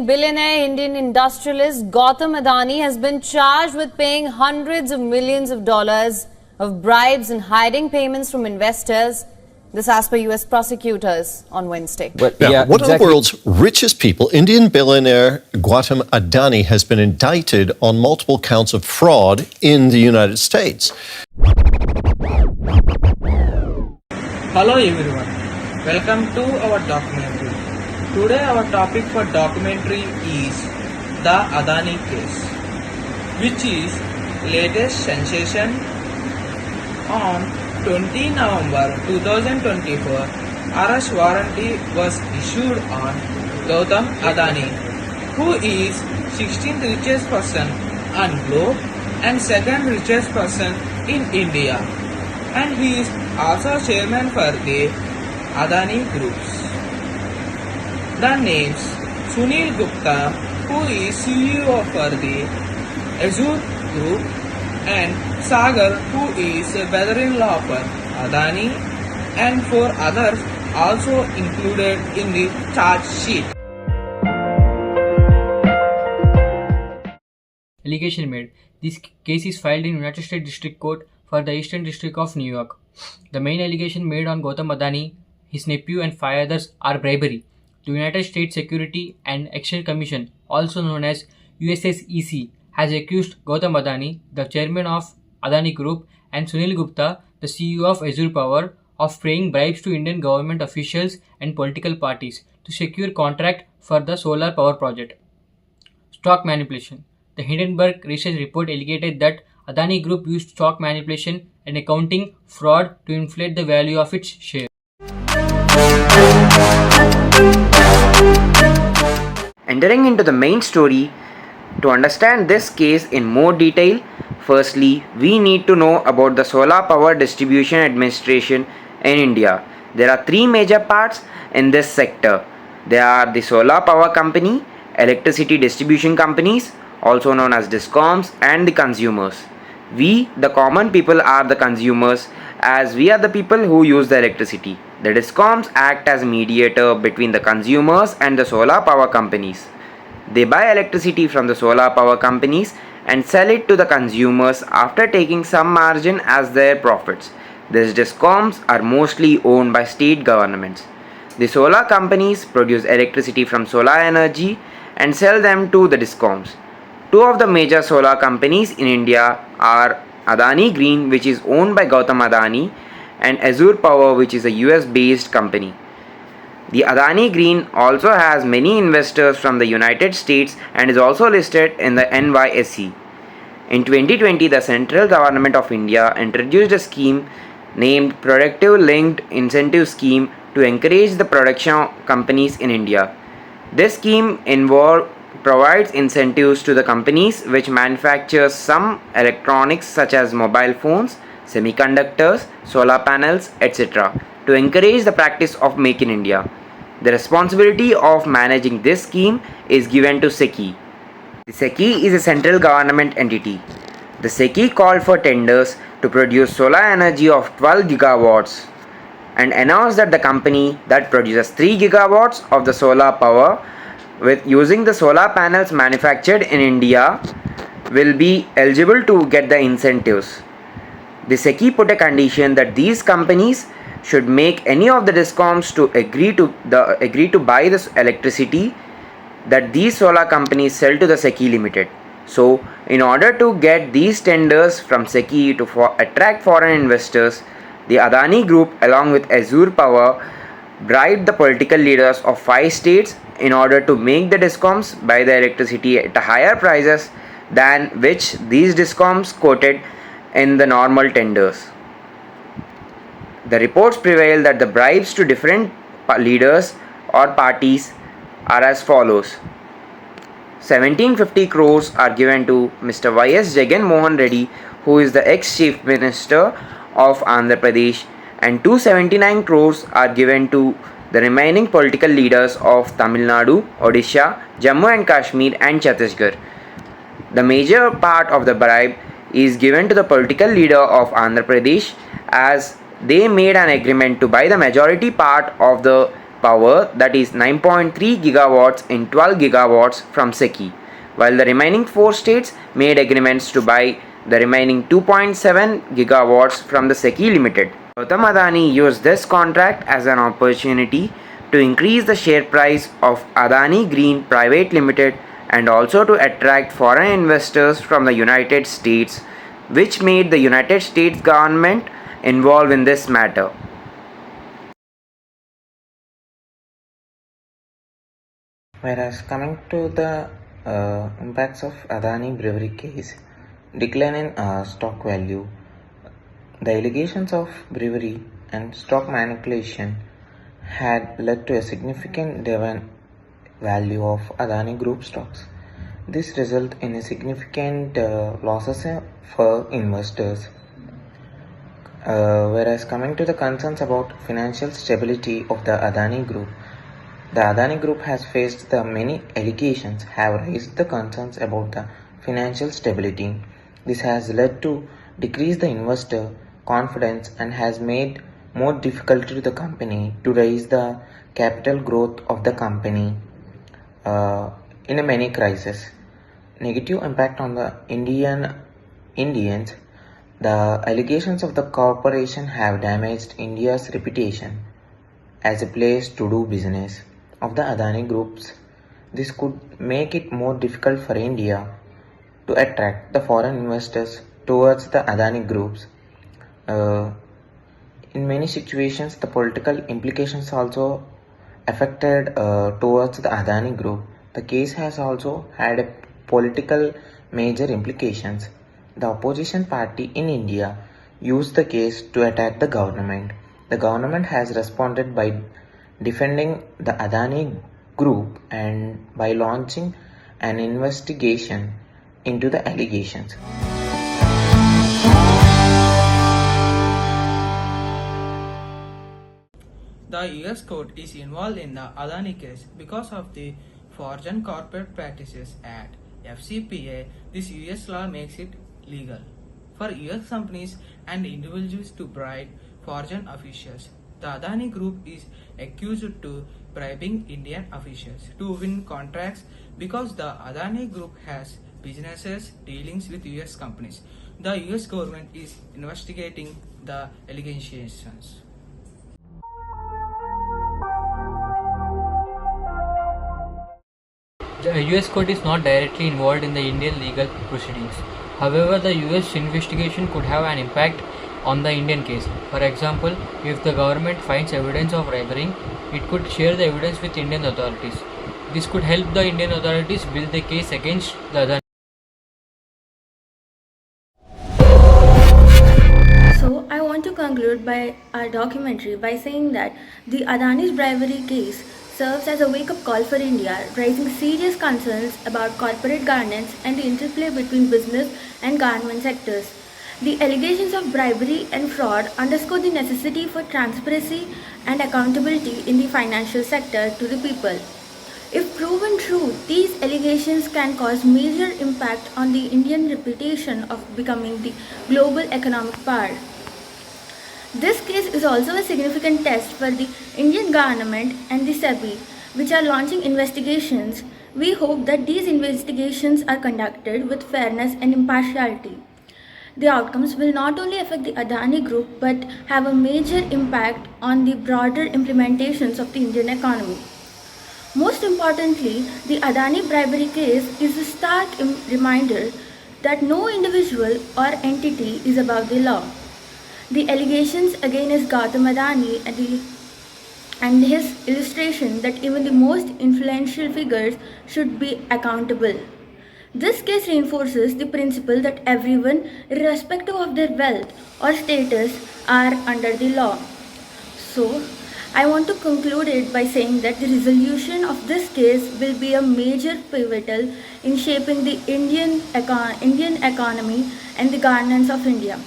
Billionaire Indian industrialist Gautam Adani has been charged with paying hundreds of millions of dollars of bribes and hiding payments from investors. This as per US prosecutors on Wednesday. One of the world's richest people, Indian billionaire Gautam Adani, has been indicted on multiple counts of fraud in the United States. Hello everyone, welcome to our documentary. Today our topic for documentary is the Adani case, which is latest sensation. On 20 November 2024, arrest warrant was issued on Gautam Adani, who is 16th richest person on globe and second richest person in India, and he is also chairman for the Adani groups. The names Sunil Gupta, who is CEO for the Azure Group, and Sagar, who is a brother-in-law for Adani, and 4 others also included in the charge sheet. Allegation made. This case is filed in United States District Court for the Eastern District of New York. The main allegation made on Gautam Adani, his nephew and 5 others are bribery. The United States Security and Exchange Commission, also known as USSEC, has accused Gautam Adani, the chairman of Adani Group, and Sunil Gupta, the CEO of Azure Power, of paying bribes to Indian government officials and political parties to secure contract for the solar power project. Stock manipulation. The Hindenburg research report alleged that Adani Group used stock manipulation and accounting fraud to inflate the value of its share. Entering into the main story, to understand this case in more detail, firstly, we need to know about the Solar Power Distribution Administration in India. There are 3 major parts in this sector. They are the Solar Power Company, Electricity Distribution Companies, also known as DISCOMs, and the consumers. We, the common people, are the consumers, as we are the people who use the electricity. The DISCOMs act as mediator between the consumers and the solar power companies. They buy electricity from the solar power companies and sell it to the consumers after taking some margin as their profits. These DISCOMs are mostly owned by state governments. The solar companies produce electricity from solar energy and sell them to the DISCOMs. 2 of the major solar companies in India are Adani Green, which is owned by Gautam Adani, and Azure Power, which is a US-based company. The Adani Green also has many investors from the United States and is also listed in the NYSE. In 2020, the central government of India introduced a scheme named Productive Linked Incentive Scheme to encourage the production companies in India. This scheme provides incentives to the companies which manufacture some electronics such as mobile phones, semiconductors, solar panels, etc. to encourage the practice of Make in India. The responsibility of managing this scheme is given to SECI. The SECI is a central government entity. The SECI called for tenders to produce solar energy of 12 gigawatts and announced that the company that produces 3 gigawatts of the solar power with using the solar panels manufactured in India will be eligible to get the incentives. The SECI put a condition that these companies should make any of the DISCOMs to agree to buy this electricity that these solar companies sell to the SECI Limited. So, in order to get these tenders from SECI to attract foreign investors, the Adani Group along with Azure Power bribed the political leaders of 5 states in order to make the DISCOMs buy the electricity at higher prices than which these DISCOMs quoted in the normal tenders. The reports prevail that the bribes to different leaders or parties are as follows. 1750 crores are given to Mr. Y.S. Jagan Mohan Reddy, who is the ex-Chief Minister of Andhra Pradesh, and 279 crores are given to the remaining political leaders of Tamil Nadu, Odisha, Jammu and Kashmir and Chhattisgarh. The major part of the bribe is given to the political leader of Andhra Pradesh, as they made an agreement to buy the majority part of the power, that is 9.3 gigawatts in 12 gigawatts from SECI, while the remaining 4 states made agreements to buy the remaining 2.7 gigawatts from the SECI Limited. Gautam Adani used this contract as an opportunity to increase the share price of Adani Green Private Limited and also to attract foreign investors from the United States, which made the United States government involved in this matter. Whereas coming to the impacts of Adani bribery case, decline in stock value, the allegations of bribery and stock manipulation had led to a significant decline value of Adani Group stocks. This resulted in a significant losses for investors. Whereas coming to the concerns about financial stability of the Adani Group has faced the many allegations have raised the concerns about the financial stability. This has led to decrease the investor confidence and has made more difficult to the company to raise the capital growth of the company in a many crises. Negative impact on the Indians. The allegations of the corporation have damaged India's reputation as a place to do business of the Adani groups. This could make it more difficult for India to attract the foreign investors towards the Adani groups. In many situations, the political implications also affected towards the Adani group. The case has also had a political major implications. The opposition party in India used the case to attack the government. The government has responded by defending the Adani group and by launching an investigation into the allegations. The US court is involved in the Adani case because of the Foreign Corporate Practices Act (FCPA). This US law makes it legal for US companies and individuals to bribe foreign officials. The Adani Group is accused to bribing Indian officials to win contracts because the Adani Group has businesses dealings with US companies. The US government is investigating the allegations. The US court is not directly involved in the Indian legal proceedings. However, the US investigation could have an impact on the Indian case. For example, if the government finds evidence of bribery, it could share the evidence with Indian authorities. This could help the Indian authorities build the case against the Adani. So, I want to conclude by our documentary by saying that the Adani's bribery case serves as a wake-up call for India, raising serious concerns about corporate governance and the interplay between business and government sectors. The allegations of bribery and fraud underscore the necessity for transparency and accountability in the financial sector to the people. If proven true, these allegations can cause major impact on the Indian reputation of becoming the global economic power. This case is also a significant test for the Indian government and the SEBI, which are launching investigations. We hope that these investigations are conducted with fairness and impartiality. The outcomes will not only affect the Adani Group but have a major impact on the broader implementations of the Indian economy. Most importantly, the Adani bribery case is a stark reminder that no individual or entity is above the law. The allegations against Gautam Adani and his illustration that even the most influential figures should be accountable. This case reinforces the principle that everyone, irrespective of their wealth or status, are under the law. So, I want to conclude it by saying that the resolution of this case will be a major pivotal in shaping the Indian economy and the governance of India.